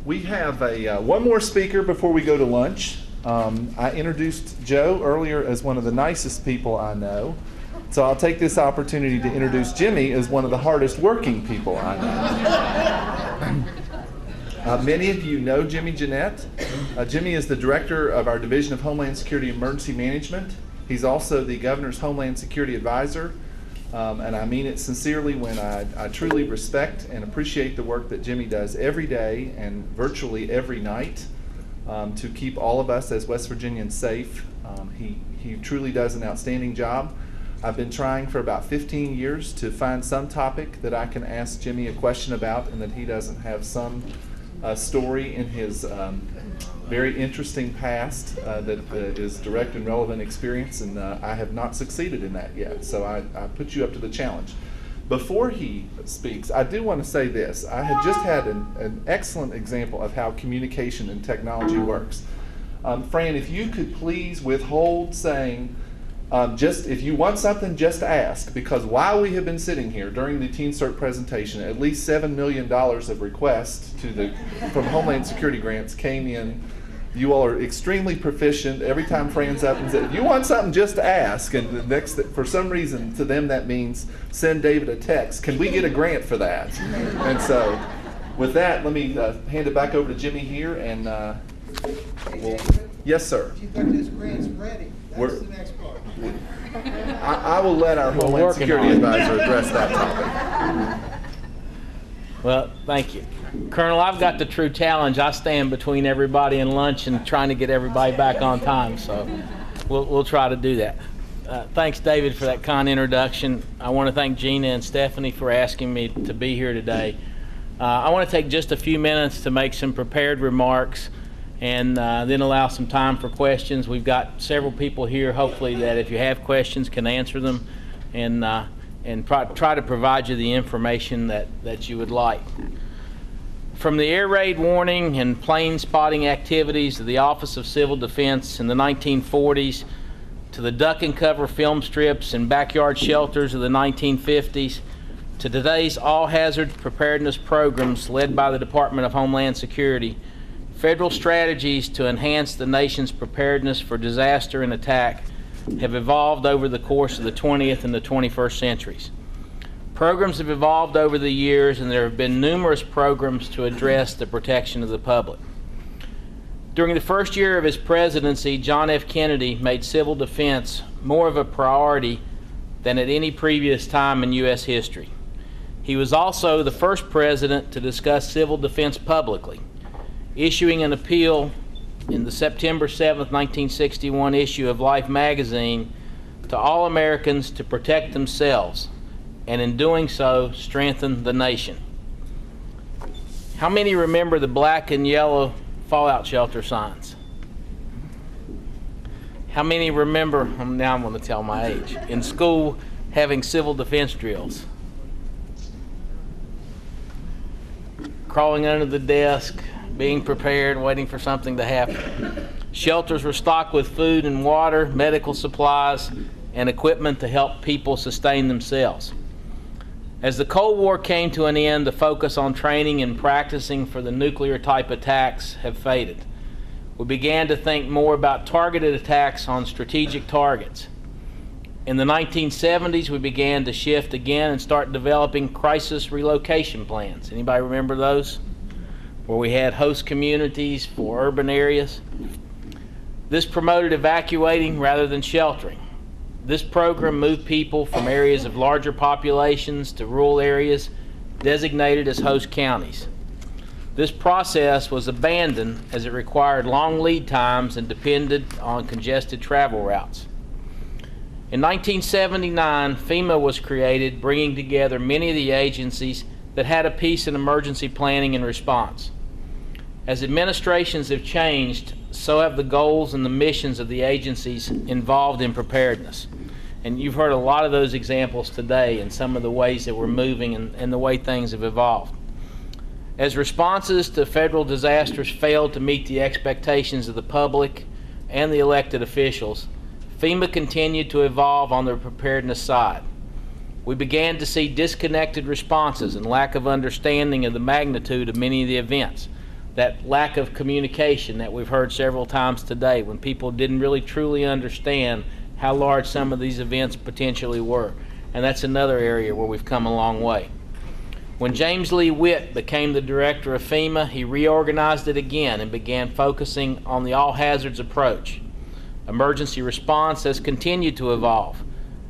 We have one more speaker before we go to lunch. I introduced Joe earlier as one of the nicest people I know. So I'll take this opportunity to introduce Jimmy as one of the hardest working people I know. Many of you know Jimmy Jeanette. Jimmy is the director of our Division of Homeland Security Emergency Management. He's also the Governor's Homeland Security Advisor. And I mean it sincerely when I truly respect and appreciate the work that Jimmy does every day and virtually every night to keep all of us as West Virginians safe. He truly does an outstanding job. I've been trying for about 15 years to find some topic that I can ask Jimmy a question about and that he doesn't have some story in his very interesting past that is direct and relevant experience, and I have not succeeded in that yet. So I put you up to the challenge. Before he speaks, I do want to say this. I had just had an excellent example of how communication and technology works. Fran, if you could please withhold saying, if you want something, just ask, because while we have been sitting here during the CERT presentation, at least $7 million of requests from Homeland Security grants came in. You all are extremely proficient. Every time Fran's up and says, if you want something, just ask. And the next, for some reason, to them that means send David a text. Can we get a grant for that? And so, with that, let me hand it back over to Jimmy here. And yes, sir. You got this grant's ready. That's the next part. I will let our Homeland Security Advisor address that topic. Well, thank you. Colonel, I've got the true challenge. I stand between everybody and lunch and trying to get everybody back on time, so we'll try to do that. Thanks, David, for that kind introduction. I want to thank Gina and Stephanie for asking me to be here today. I want to take just a few minutes to make some prepared remarks and then allow some time for questions. We've got several people here, hopefully, that if you have questions can answer them and try to provide you the information that you would like. From the air raid warning and plane spotting activities of the Office of Civil Defense in the 1940s to the duck and cover film strips and backyard shelters of the 1950s to today's all-hazard preparedness programs led by the Department of Homeland Security, federal strategies to enhance the nation's preparedness for disaster and attack have evolved over the course of the 20th and the 21st centuries. Programs have evolved over the years, and there have been numerous programs to address the protection of the public. During the first year of his presidency, John F. Kennedy made civil defense more of a priority than at any previous time in U.S. history. He was also the first president to discuss civil defense publicly, issuing an appeal in the September 7, 1961 issue of Life magazine to all Americans to protect themselves, and in doing so, strengthen the nation. How many remember the black and yellow fallout shelter signs? How many remember, now I'm going to tell my age, in school having civil defense drills? Crawling under the desk, being prepared, waiting for something to happen. Shelters were stocked with food and water, medical supplies, and equipment to help people sustain themselves. As the Cold War came to an end, the focus on training and practicing for the nuclear-type attacks have faded. We began to think more about targeted attacks on strategic targets. In the 1970s, we began to shift again and start developing crisis relocation plans. Anybody remember those? Where we had host communities for urban areas. This promoted evacuating rather than sheltering. This program moved people from areas of larger populations to rural areas designated as host counties. This process was abandoned as it required long lead times and depended on congested travel routes. In 1979, FEMA was created, bringing together many of the agencies that had a piece in emergency planning and response. As administrations have changed, so have the goals and the missions of the agencies involved in preparedness. And you've heard a lot of those examples today and some of the ways that we're moving and the way things have evolved. As responses to federal disasters failed to meet the expectations of the public and the elected officials, FEMA continued to evolve on the preparedness side. We began to see disconnected responses and lack of understanding of the magnitude of many of the events. that lack of communication that we've heard several times today, when people didn't really truly understand how large some of these events potentially were. And that's another area where we've come a long way. When James Lee Witt became the director of FEMA, he reorganized it again and began focusing on the all hazards approach. Emergency response has continued to evolve.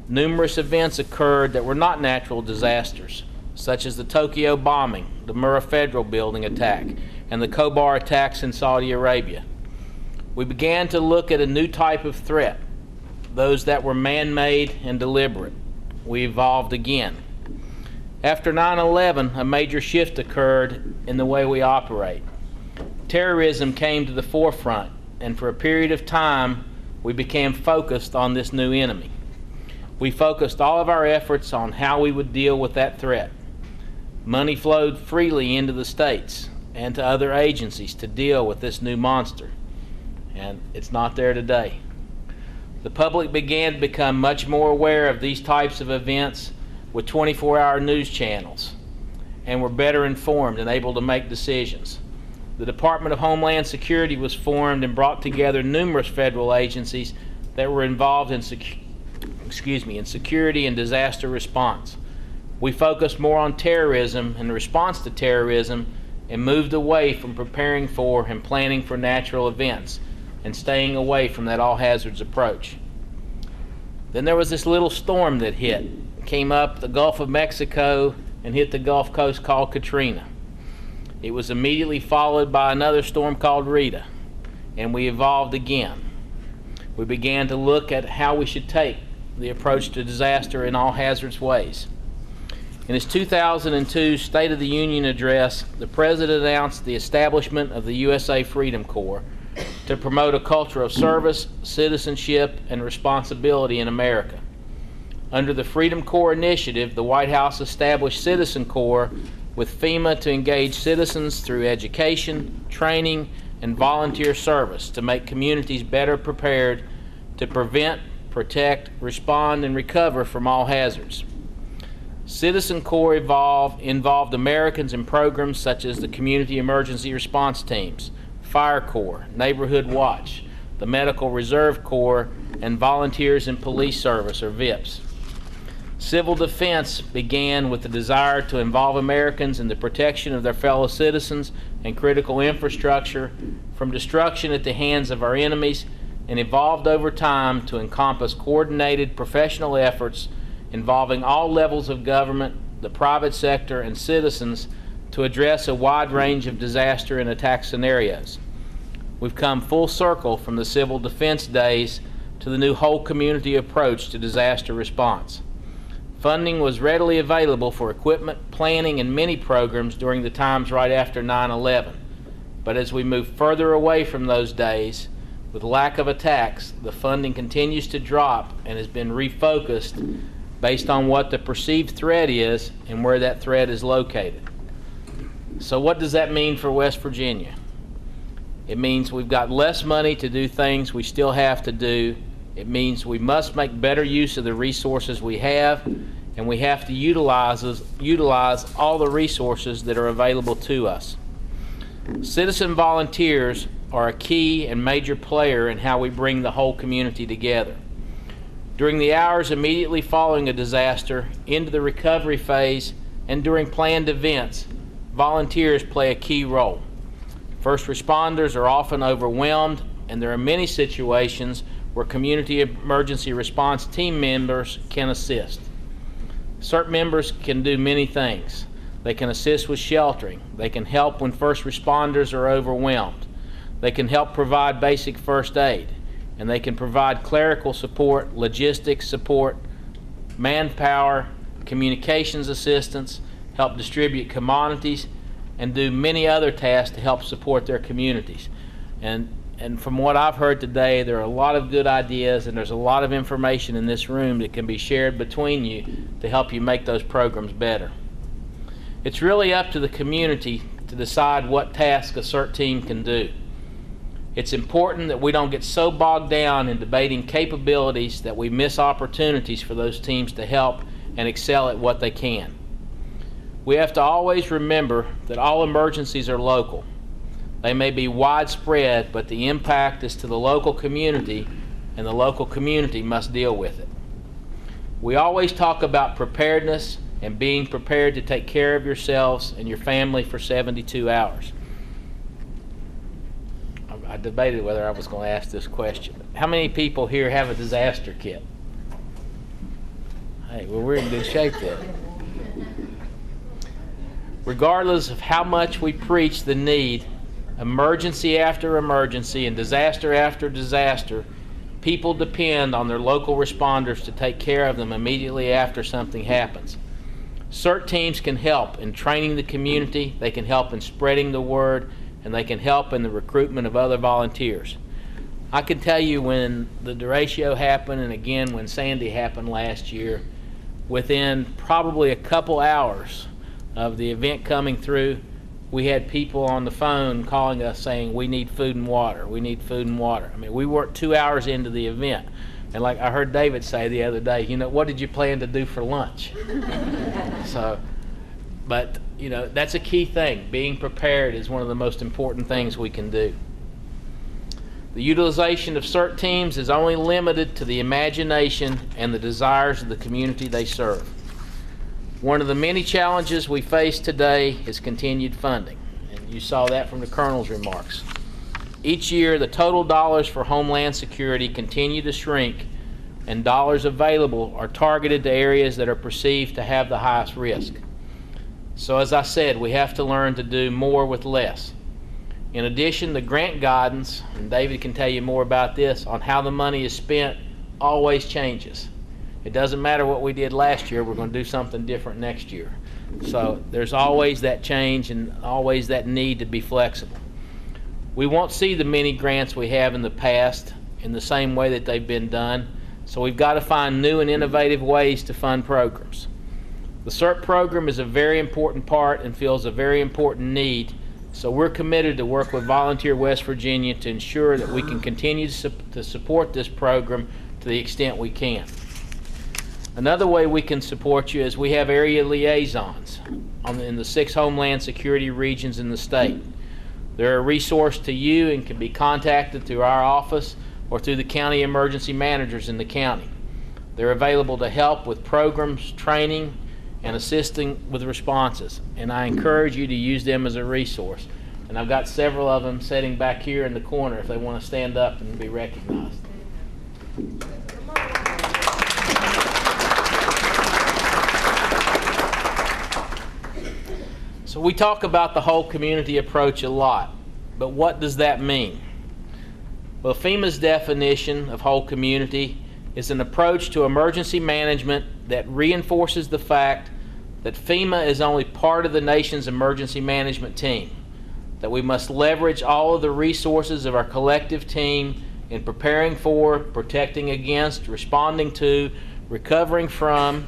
Numerous events occurred that were not natural disasters, such as the Tokyo bombing, the Murrah Federal Building attack, and the Khobar attacks in Saudi Arabia. We began to look at a new type of threat, those that were man-made and deliberate. We evolved again. After 9/11, a major shift occurred in the way we operate. Terrorism came to the forefront, and for a period of time, we became focused on this new enemy. We focused all of our efforts on how we would deal with that threat. Money flowed freely into the states and to other agencies to deal with this new monster, and it's not there today. The public began to become much more aware of these types of events with 24-hour news channels, and were better informed and able to make decisions. The Department of Homeland Security was formed and brought together numerous federal agencies that were involved in security and disaster response. We focused more on terrorism and the response to terrorism, and moved away from preparing for and planning for natural events and staying away from that all hazards approach. Then there was this little storm that hit, came up the Gulf of Mexico and hit the Gulf Coast called Katrina. It was immediately followed by another storm called Rita, and we evolved again. We began to look at how we should take the approach to disaster in all hazards ways. In his 2002 State of the Union address, the President announced the establishment of the USA Freedom Corps to promote a culture of service, citizenship, and responsibility in America. Under the Freedom Corps initiative, the White House established Citizen Corps with FEMA to engage citizens through education, training, and volunteer service to make communities better prepared to prevent, protect, respond, and recover from all hazards. Citizen Corps involved Americans in programs such as the Community Emergency Response Teams, Fire Corps, Neighborhood Watch, the Medical Reserve Corps, and Volunteers in Police Service, or VIPS. Civil defense began with the desire to involve Americans in the protection of their fellow citizens and critical infrastructure from destruction at the hands of our enemies, and evolved over time to encompass coordinated professional efforts involving all levels of government, the private sector, and citizens to address a wide range of disaster and attack scenarios. We've come full circle from the civil defense days to the new whole community approach to disaster response. Funding was readily available for equipment, planning, and many programs during the times right after 9/11. But as we move further away from those days, with lack of attacks, the funding continues to drop and has been refocused based on what the perceived threat is and where that threat is located. So what does that mean for West Virginia? It means we've got less money to do things we still have to do. It means we must make better use of the resources we have, and we have to utilize all the resources that are available to us. Citizen volunteers are a key and major player in how we bring the whole community together. During the hours immediately following a disaster, into the recovery phase, and during planned events, volunteers play a key role. First responders are often overwhelmed, and there are many situations where community emergency response team members can assist. CERT members can do many things. They can assist with sheltering. They can help when first responders are overwhelmed. They can help provide basic first aid, and they can provide clerical support, logistics support, manpower, communications assistance, help distribute commodities, and do many other tasks to help support their communities. And from what I've heard today, there are a lot of good ideas, and there's a lot of information in this room that can be shared between you to help you make those programs better. It's really up to the community to decide what task a CERT team can do. It's important that we don't get so bogged down in debating capabilities that we miss opportunities for those teams to help and excel at what they can. We have to always remember that all emergencies are local. They may be widespread, but the impact is to the local community, and the local community must deal with it. We always talk about preparedness and being prepared to take care of yourselves and your family for 72 hours. I debated whether I was going to ask this question. How many people here have a disaster kit? Hey, well, we're in good shape then. Regardless of how much we preach the need, emergency after emergency and disaster after disaster, people depend on their local responders to take care of them immediately after something happens. CERT teams can help in training the community, they can help in spreading the word, and they can help in the recruitment of other volunteers. I can tell you when the derecho happened, and again when Sandy happened last year, within probably a couple hours of the event coming through, we had people on the phone calling us saying, we need food and water, we need food and water. I mean, we weren't 2 hours into the event. And like I heard David say the other day, you know, what did you plan to do for lunch? So, but, you know, that's a key thing. Being prepared is one of the most important things we can do. The utilization of CERT teams is only limited to the imagination and the desires of the community they serve. One of the many challenges we face today is continued funding, and you saw that from the Colonel's remarks. Each year, the total dollars for Homeland Security continue to shrink, and dollars available are targeted to areas that are perceived to have the highest risk. So as I said, we have to learn to do more with less. In addition, the grant guidance, and David can tell you more about this, on how the money is spent always changes. It doesn't matter what we did last year, we're going to do something different next year. So there's always that change and always that need to be flexible. We won't see the many grants we have in the past in the same way that they've been done, so we've got to find new and innovative ways to fund programs. The CERT program is a very important part and fills a very important need, so we're committed to work with Volunteer West Virginia to ensure that we can continue to support this program to the extent we can. Another way we can support you is we have area liaisons in the 6 Homeland Security regions in the state. They're a resource to you and can be contacted through our office or through the county emergency managers in the county. They're available to help with programs, training, and assisting with responses. And I encourage you to use them as a resource. And I've got several of them sitting back here in the corner if they want to stand up and be recognized. So we talk about the whole community approach a lot, but what does that mean? Well, FEMA's definition of whole community is an approach to emergency management that reinforces the fact that FEMA is only part of the nation's emergency management team, that we must leverage all of the resources of our collective team in preparing for, protecting against, responding to, recovering from,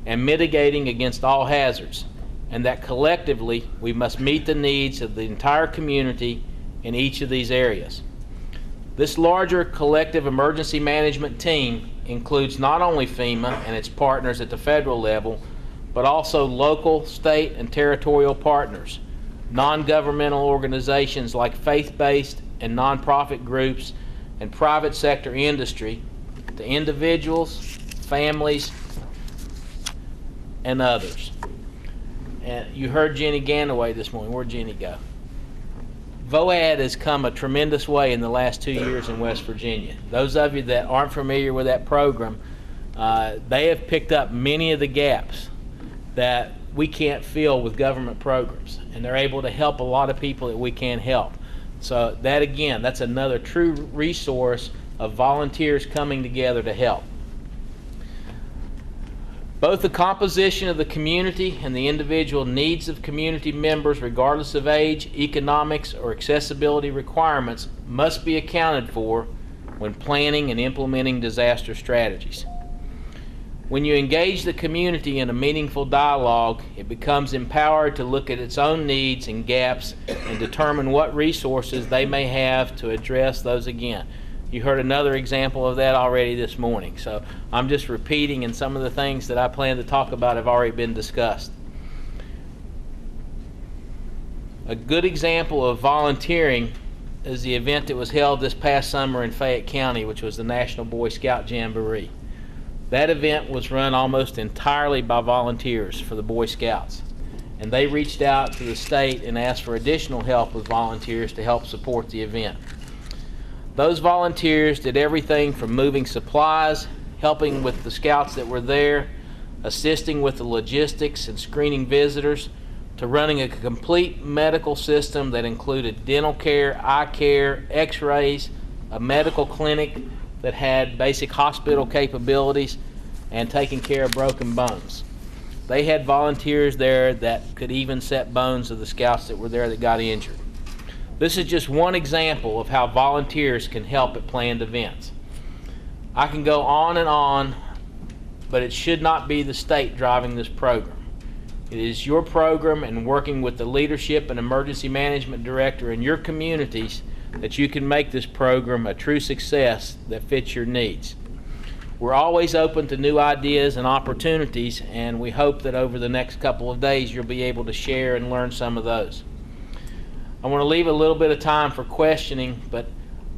and mitigating against all hazards, and that collectively we must meet the needs of the entire community in each of these areas. This larger collective emergency management team includes not only FEMA and its partners at the federal level, but also local, state, and territorial partners, non-governmental organizations like faith-based and nonprofit groups, and private sector industry, to individuals, families, and others. And you heard Jenny Ganaway this morning. Where'd Jenny go? VOAD has come a tremendous way in the last 2 years in West Virginia. Those of you that aren't familiar with that program, they have picked up many of the gaps that we can't fill with government programs, and they're able to help a lot of people that we can't help. So that, again, that's another true resource of volunteers coming together to help. Both the composition of the community and the individual needs of community members, regardless of age, economics, or accessibility requirements, must be accounted for when planning and implementing disaster strategies. When you engage the community in a meaningful dialogue, it becomes empowered to look at its own needs and gaps and determine what resources they may have to address those again. You heard another example of that already this morning. So I'm just repeating, and some of the things that I plan to talk about have already been discussed. A good example of volunteering is the event that was held this past summer in Fayette County, which was the National Boy Scout Jamboree. That event was run almost entirely by volunteers for the Boy Scouts, and they reached out to the state and asked for additional help with volunteers to help support the event. Those volunteers did everything from moving supplies, helping with the scouts that were there, assisting with the logistics and screening visitors, to running a complete medical system that included dental care, eye care, x-rays, a medical clinic that had basic hospital capabilities, and taking care of broken bones. They had volunteers there that could even set bones of the scouts that were there that got injured. This is just one example of how volunteers can help at planned events. I can go on and on, but it should not be the state driving this program. It is your program and working with the leadership and emergency management director in your communities that you can make this program a true success that fits your needs. We're always open to new ideas and opportunities, and we hope that over the next couple of days you'll be able to share and learn some of those. I want to leave a little bit of time for questioning, but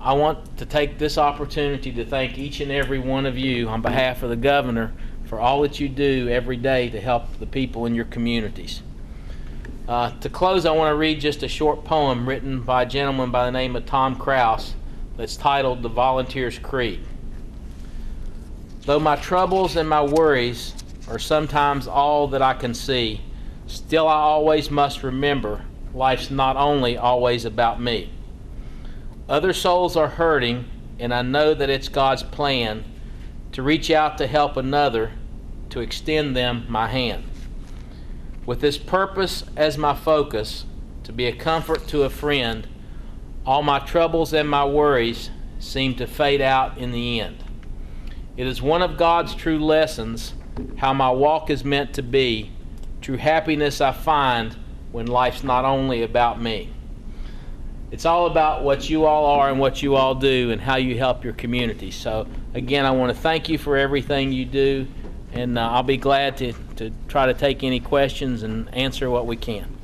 I want to take this opportunity to thank each and every one of you on behalf of the governor for all that you do every day to help the people in your communities. To close, I want to read just a short poem written by a gentleman by the name of Tom Krause that's titled The Volunteer's Creed. Though my troubles and my worries are sometimes all that I can see, still I always must remember life's not only always about me. Other souls are hurting, and I know that it's God's plan to reach out to help another, to extend them my hand. With this purpose as my focus, to be a comfort to a friend, all my troubles and my worries seem to fade out in the end. It is one of God's true lessons, how my walk is meant to be. True happiness I find when life's not only about me. It's all about what you all are and what you all do and how you help your community. So again, I want to thank you for everything you do, and I'll be glad to try to take any questions and answer what we can.